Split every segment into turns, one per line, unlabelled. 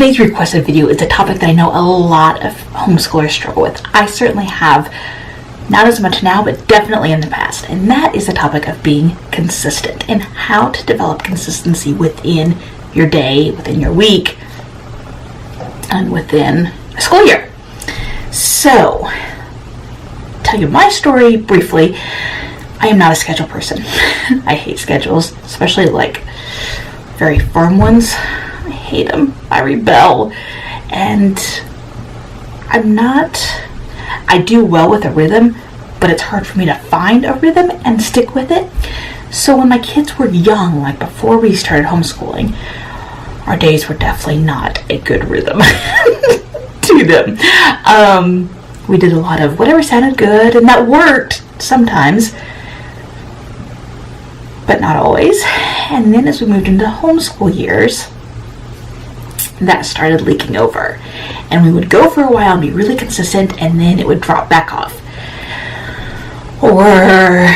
today's requested video is a topic that I know a lot of homeschoolers struggle with. I certainly have, not as much now, but definitely in the past. And that is the topic of being consistent and how to develop consistency within your day, within your week, and within a school year. So, tell you my story briefly. I am not a schedule person. I hate schedules, especially like very firm ones. I hate them. I rebel. And I do well with a rhythm, but it's hard for me to find a rhythm and stick with it. So when my kids were young, like before we started homeschooling, our days were definitely not a good rhythm to them. We did a lot of whatever sounded good, and that worked sometimes, but not always. And then as we moved into homeschool years, that started leaking over. And we would go for a while and be really consistent, and then it would drop back off. Or,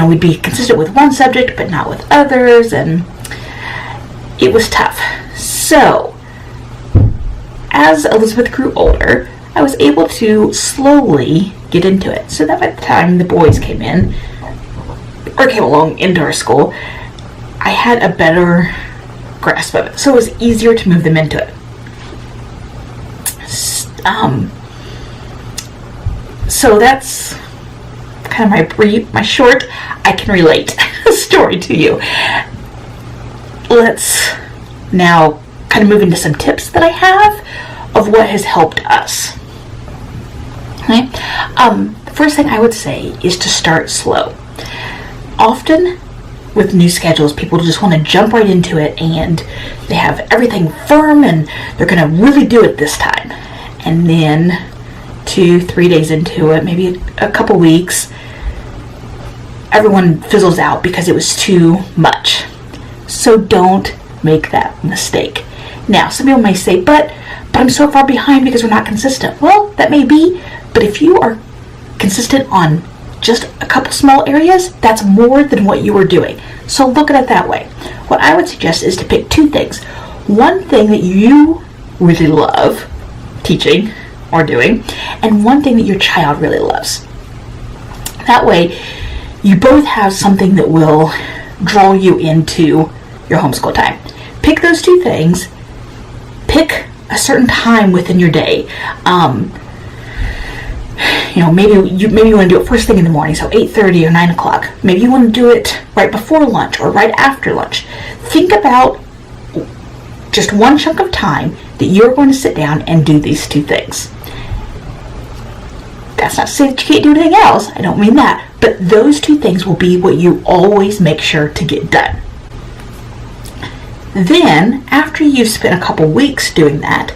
we'd be consistent with one subject, but not with others, and it was tough. So, as Elizabeth grew older, I was able to slowly get into it. So that by the time the boys came along into our school, I had a better grasp of it. So it was easier to move them into it. So that's kind of my short, I can relate story to you. Let's now kind of move into some tips that I have of what has helped us. Okay. The first thing I would say is to start slow. Often with new schedules, people just want to jump right into it and they have everything firm and they're going to really do it this time. And then 2-3 days into it, maybe a couple weeks, everyone fizzles out because it was too much. So don't make that mistake. Now, some people may say, but I'm so far behind because we're not consistent. Well, that may be, but if you are consistent on just a couple small areas, that's more than what you were doing. So look at it that way. What I would suggest is to pick two things. One thing that you really love teaching or doing, and one thing that your child really loves. That way, you both have something that will draw you into your homeschool time. Pick those two things. Pick a certain time within your day. Maybe you want to do it first thing in the morning, so 8:30 or 9 o'clock. Maybe you want to do it right before lunch or right after lunch. Think about just one chunk of time that you're going to sit down and do these two things. That's not to say that you can't do anything else. I don't mean that. But those two things will be what you always make sure to get done. Then, after you've spent a couple weeks doing that,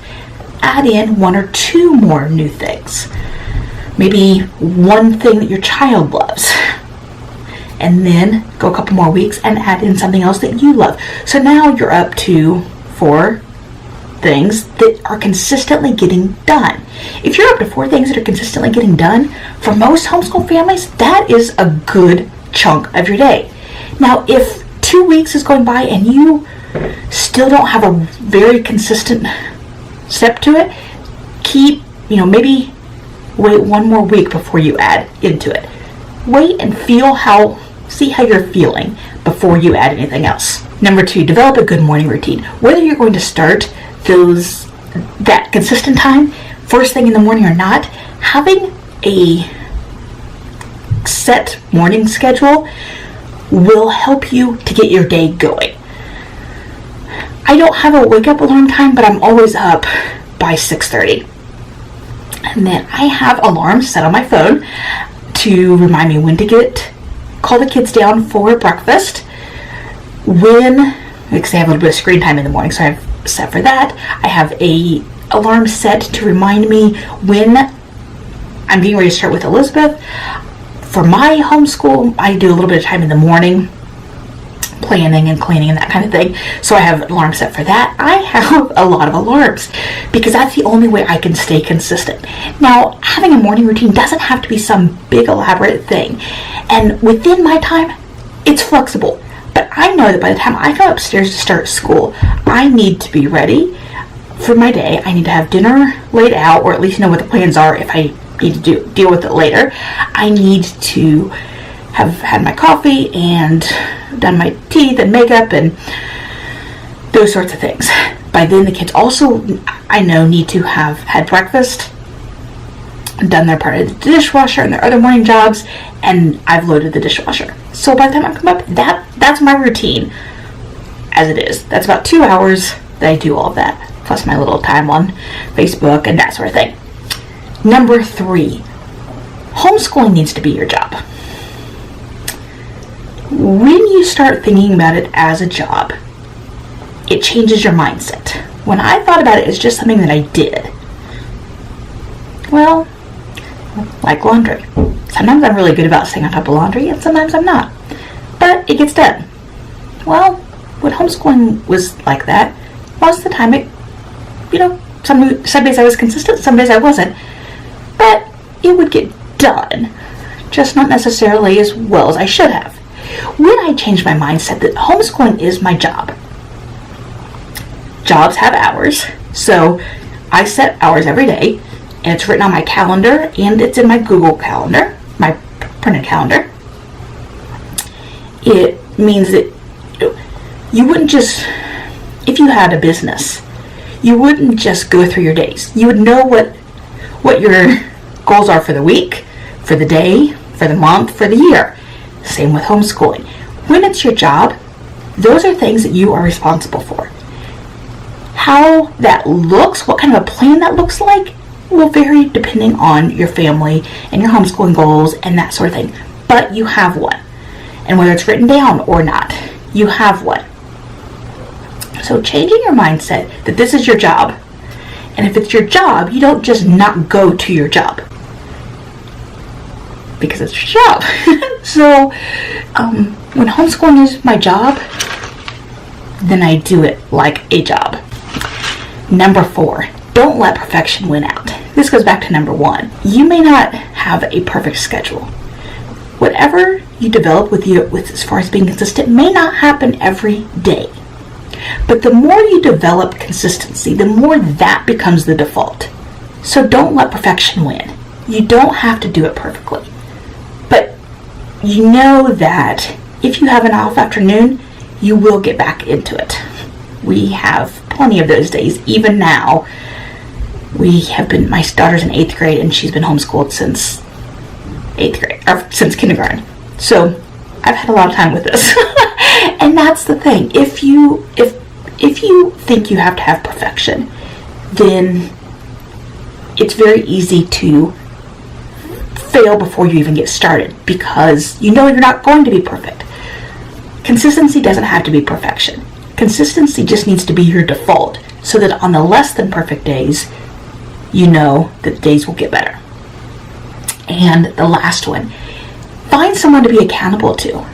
add in 1 or 2 more new things. Maybe one thing that your child loves. And then go a couple more weeks and add in something else that you love. So now you're up to 4 things that are consistently getting done. If you're up to 4 things that are consistently getting done, for most homeschool families, that is a good chunk of your day. Now, if 2 weeks is going by and you still don't have a very consistent step to it, maybe wait 1 more week before you add into it. Wait and see how you're feeling before you add anything else. Number 2, develop a good morning routine. Whether you're going to start that consistent time first thing in the morning or not, having a set morning schedule will help you to get your day going. I don't have a wake up alarm time, but I'm always up by 6:30. And then I have alarms set on my phone to remind me when to call the kids down for breakfast. Because I have a little bit of screen time in the morning, so I have set for that. I have a alarm set to remind me when I'm getting ready to start with Elizabeth. For my homeschool, I do a little bit of time in the morning, planning and cleaning and that kind of thing. So I have an alarm set for that. I have a lot of alarms because that's the only way I can stay consistent. Now, having a morning routine doesn't have to be some big elaborate thing. And within my time, it's flexible. But I know that by the time I go upstairs to start school, I need to be ready. for my day. I need to have dinner laid out, or at least know what the plans are if I need to deal with it later. I need to have had my coffee and done my teeth and makeup and those sorts of things. By then the kids also, I know, need to have had breakfast, done their part of the dishwasher and their other morning jobs, and I've loaded the dishwasher. So by the time I come up, that's my routine as it is. That's about 2 hours that I do all of that, plus my little time on Facebook and that sort of thing. Number 3, homeschooling needs to be your job. When you start thinking about it as a job, it changes your mindset. When I thought about it as just something that I did, well, like laundry. Sometimes I'm really good about staying on top of laundry, and sometimes I'm not. But it gets done. Well, when homeschooling was like that, most of the time some days I was consistent, some days I wasn't. But it would get done, just not necessarily as well as I should have. When I changed my mindset that homeschooling is my job, jobs have hours, so I set hours every day, and it's written on my calendar, and it's in my Google Calendar, my printed calendar. It means that you wouldn't just, if you had a business, you wouldn't just go through your days. You would know what your goals are for the week, for the day, for the month, for the year. Same with homeschooling. When it's your job, those are things that you are responsible for. How that looks, what kind of a plan that looks like, will vary depending on your family and your homeschooling goals and that sort of thing. But you have one. And whether it's written down or not, you have one. So changing your mindset that this is your job, and if it's your job, you don't just not go to your job, because it's your job. So when homeschooling is my job, then I do it like a job. Number 4, don't let perfection win out. This goes back to number 1. You may not have a perfect schedule. Whatever you develop with as far as being consistent may not happen every day. But the more you develop consistency, the more that becomes the default. So don't let perfection win. You don't have to do it perfectly. But you know that if you have an off afternoon, you will get back into it. We have plenty of those days. Even now, my daughter's in 8th grade, and she's been homeschooled since 8th grade, or since kindergarten. So I've had a lot of time with this. And that's the thing. If you think you have to have perfection, then it's very easy to fail before you even get started, because you know you're not going to be perfect. Consistency doesn't have to be perfection. Consistency just needs to be your default, so that on the less than perfect days, you know that the days will get better. And the last one, find someone to be accountable to.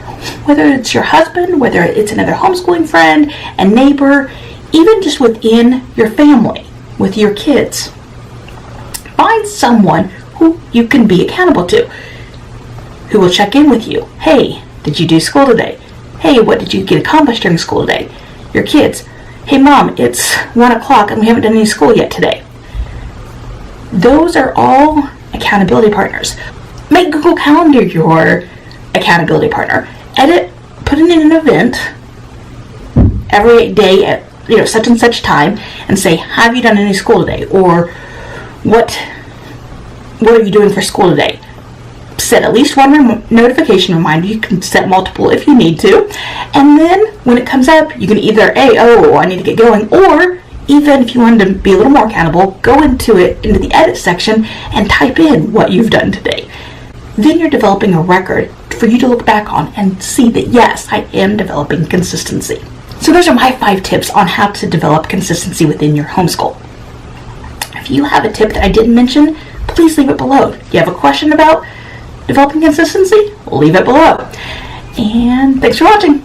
Whether it's your husband, whether it's another homeschooling friend, a neighbor, even just within your family, with your kids. Find someone who you can be accountable to, who will check in with you. Hey, did you do school today? Hey, what did you get accomplished during school today? Your kids. Hey mom, it's 1 o'clock and we haven't done any school yet today. Those are all accountability partners. Make Google Calendar your accountability partner. Put it in an event every day at such and such time, and say, have you done any school today? Or what are you doing for school today? Set at least one notification reminder. You can set multiple if you need to. And then when it comes up, you can either I need to get going, or even if you wanted to be a little more accountable, go into the edit section and type in what you've done today. Then you're developing a record for you to look back on and see that, yes, I am developing consistency. So those are my 5 tips on how to develop consistency within your homeschool. If you have a tip that I didn't mention, please leave it below. If you have a question about developing consistency, leave it below. And thanks for watching.